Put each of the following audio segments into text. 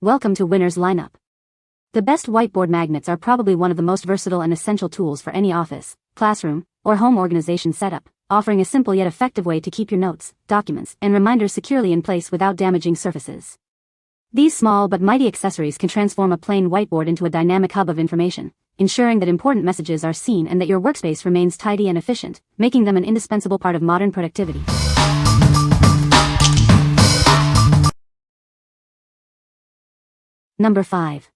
Welcome to Winner's Lineup. The best whiteboard magnets are probably one of the most versatile and essential tools for any office, classroom, or home organization setup, offering a simple yet effective way to keep your notes, documents, and reminders securely in place without damaging surfaces. These small but mighty accessories can transform a plain whiteboard into a dynamic hub of information, ensuring that important messages are seen and that your workspace remains tidy and efficient, making them an indispensable part of modern productivity. Number 5.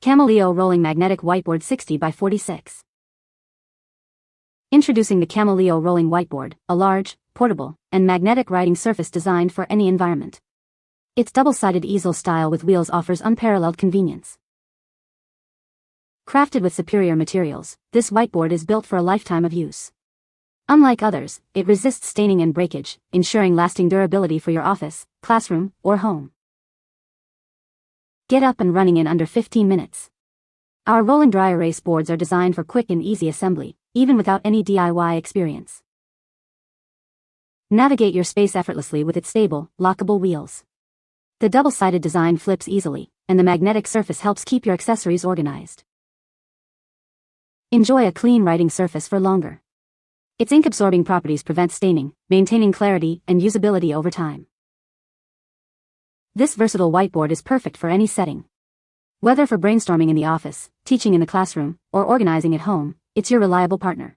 Kamelleo Rolling Magnetic Whiteboard 60 by 46. Introducing the Kamelleo Rolling Whiteboard, a large, portable, and magnetic writing surface designed for any environment. Its double-sided easel style with wheels offers unparalleled convenience. Crafted with superior materials, this whiteboard is built for a lifetime of use. Unlike others, it resists staining and breakage, ensuring lasting durability for your office, classroom, or home. Get up and running in under 15 minutes. Our rolling dry erase boards are designed for quick and easy assembly, even without any DIY experience. Navigate your space effortlessly with its stable, lockable wheels. The double-sided design flips easily, and the magnetic surface helps keep your accessories organized. Enjoy a clean writing surface for longer. Its ink-absorbing properties prevent staining, maintaining clarity and usability over time. This versatile whiteboard is perfect for any setting. Whether for brainstorming in the office, teaching in the classroom, or organizing at home, it's your reliable partner.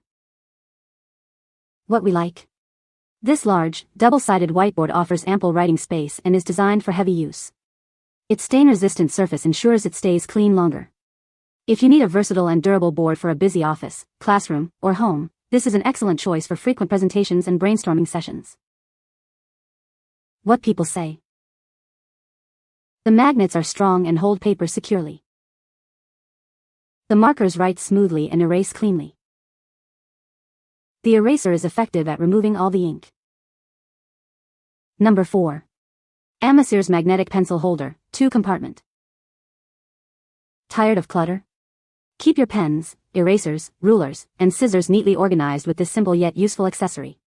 What we like? This large, double-sided whiteboard offers ample writing space and is designed for heavy use. Its stain-resistant surface ensures it stays clean longer. If you need a versatile and durable board for a busy office, classroom, or home, this is an excellent choice for frequent presentations and brainstorming sessions. What people say. The magnets are strong and hold paper securely. The markers write smoothly and erase cleanly. The eraser is effective at removing all the ink. Number 4. Ameceres Magnetic Pencil Holder, 2-compartment. Tired of clutter? Keep your pens, erasers, rulers, and scissors neatly organized with this simple yet useful accessory.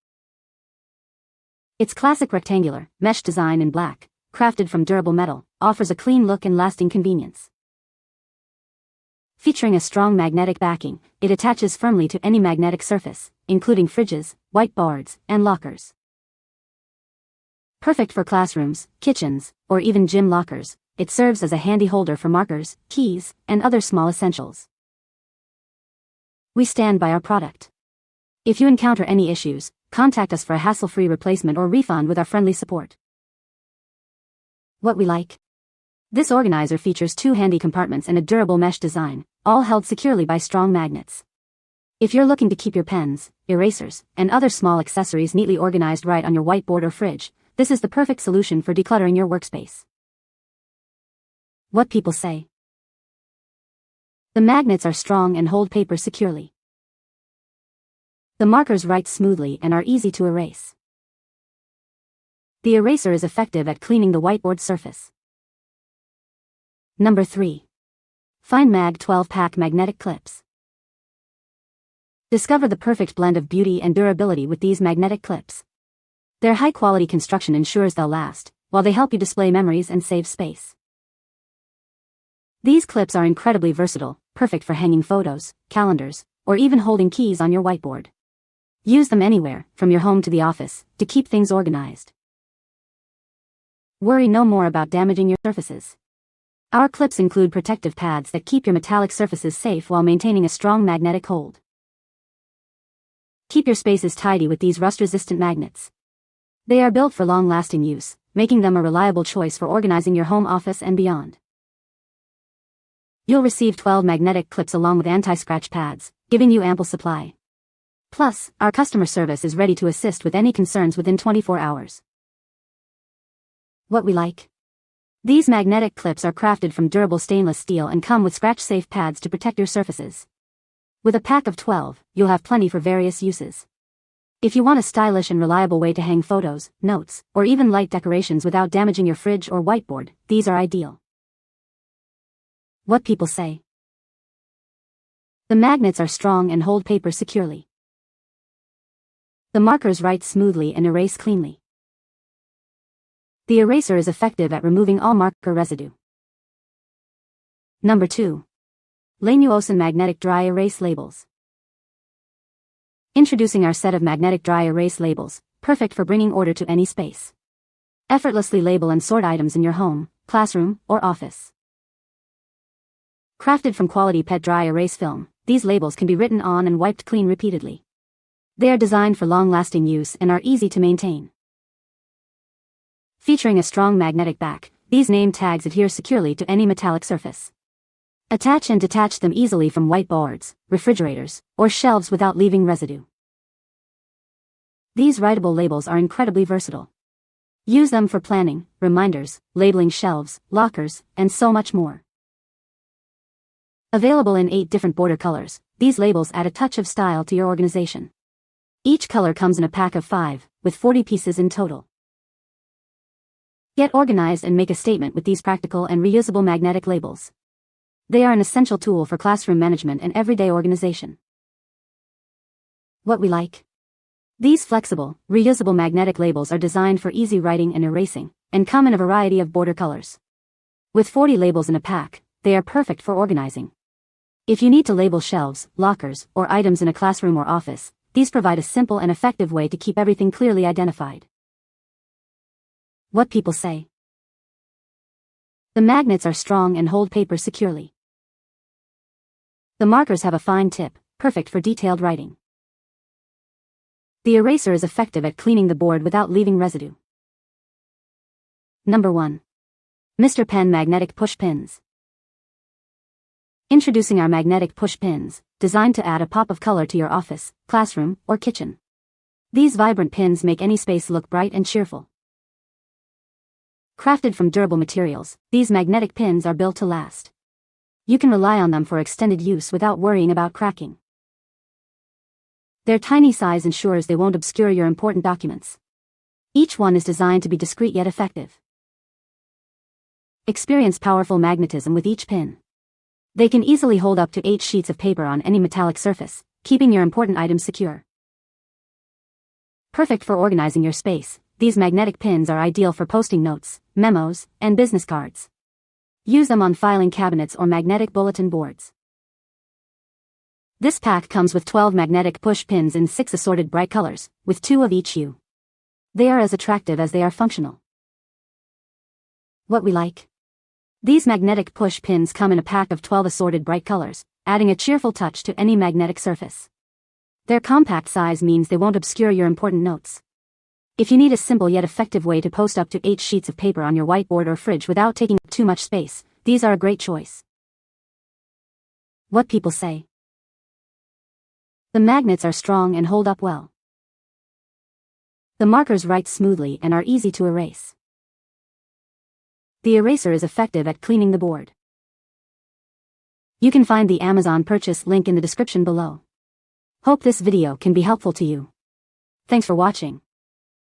Its classic rectangular, mesh design in black, crafted from durable metal, offers a clean look and lasting convenience. Featuring a strong magnetic backing, it attaches firmly to any magnetic surface, including fridges, whiteboards, and lockers. Perfect for classrooms, kitchens, or even gym lockers, it serves as a handy holder for markers, keys, and other small essentials. We stand by our product. If you encounter any issues, contact us for a hassle-free replacement or refund with our friendly support. What we like? This organizer features 2 handy compartments and a durable mesh design, all held securely by strong magnets. If you're looking to keep your pens, erasers, and other small accessories neatly organized right on your whiteboard or fridge, this is the perfect solution for decluttering your workspace. What people say. The magnets are strong and hold paper securely. The markers write smoothly and are easy to erase. The eraser is effective at cleaning the whiteboard surface. Number 3. FINDMAG 12-pack magnetic clips. Discover the perfect blend of beauty and durability with these magnetic clips. Their high-quality construction ensures they'll last, while they help you display memories and save space. These clips are incredibly versatile, perfect for hanging photos, calendars, or even holding keys on your whiteboard. Use them anywhere, from your home to the office, to keep things organized. Worry no more about damaging your surfaces. Our clips include protective pads that keep your metallic surfaces safe while maintaining a strong magnetic hold. Keep your spaces tidy with these rust-resistant magnets. They are built for long-lasting use, making them a reliable choice for organizing your home office and beyond. You'll receive 12 magnetic clips along with anti-scratch pads, giving you ample supply. Plus, our customer service is ready to assist with any concerns within 24 hours. What we like? These magnetic clips are crafted from durable stainless steel and come with scratch-safe pads to protect your surfaces. With a pack of 12, you'll have plenty for various uses. If you want a stylish and reliable way to hang photos, notes, or even light decorations without damaging your fridge or whiteboard, these are ideal. What people say. The magnets are strong and hold paper securely. The markers write smoothly and erase cleanly. The eraser is effective at removing all marker residue. Number 2. Leinuosen Magnetic Dry Erase Labels. Introducing our set of magnetic dry erase labels, perfect for bringing order to any space. Effortlessly label and sort items in your home, classroom, or office. Crafted from quality PET dry erase film, these labels can be written on and wiped clean repeatedly. They are designed for long-lasting use and are easy to maintain. Featuring a strong magnetic back, these name tags adhere securely to any metallic surface. Attach and detach them easily from whiteboards, refrigerators, or shelves without leaving residue. These writable labels are incredibly versatile. Use them for planning, reminders, labeling shelves, lockers, and so much more. Available in 8 different border colors, these labels add a touch of style to your organization. Each color comes in a pack of 5, with 40 pieces in total. Get organized and make a statement with these practical and reusable magnetic labels. They are an essential tool for classroom management and everyday organization. What we like. These flexible, reusable magnetic labels are designed for easy writing and erasing, and come in a variety of border colors. With 40 labels in a pack, they are perfect for organizing. If you need to label shelves, lockers, or items in a classroom or office, these provide a simple and effective way to keep everything clearly identified. What people say. The magnets are strong and hold paper securely. The markers have a fine tip, perfect for detailed writing. The eraser is effective at cleaning the board without leaving residue. Number 1. Mr. Pen Magnetic Push Pins. Introducing our magnetic push pins, designed to add a pop of color to your office, classroom, or kitchen. These vibrant pins make any space look bright and cheerful. Crafted from durable materials, these magnetic pins are built to last. You can rely on them for extended use without worrying about cracking. Their tiny size ensures they won't obscure your important documents. Each one is designed to be discreet yet effective. Experience powerful magnetism with each pin. They can easily hold up to 8 sheets of paper on any metallic surface, keeping your important items secure. Perfect for organizing your space, these magnetic pins are ideal for posting notes, memos, and business cards. Use them on filing cabinets or magnetic bulletin boards. This pack comes with 12 magnetic push pins in 6 assorted bright colors, with 2 of each hue. They are as attractive as they are functional. What we like. These magnetic push pins come in a pack of 12 assorted bright colors, adding a cheerful touch to any magnetic surface. Their compact size means they won't obscure your important notes. If you need a simple yet effective way to post up to 8 sheets of paper on your whiteboard or fridge without taking up too much space, these are a great choice. What people say. The magnets are strong and hold up well. The markers write smoothly and are easy to erase. The eraser is effective at cleaning the board. You can find the Amazon purchase link in the description below. Hope this video can be helpful to you. Thanks for watching.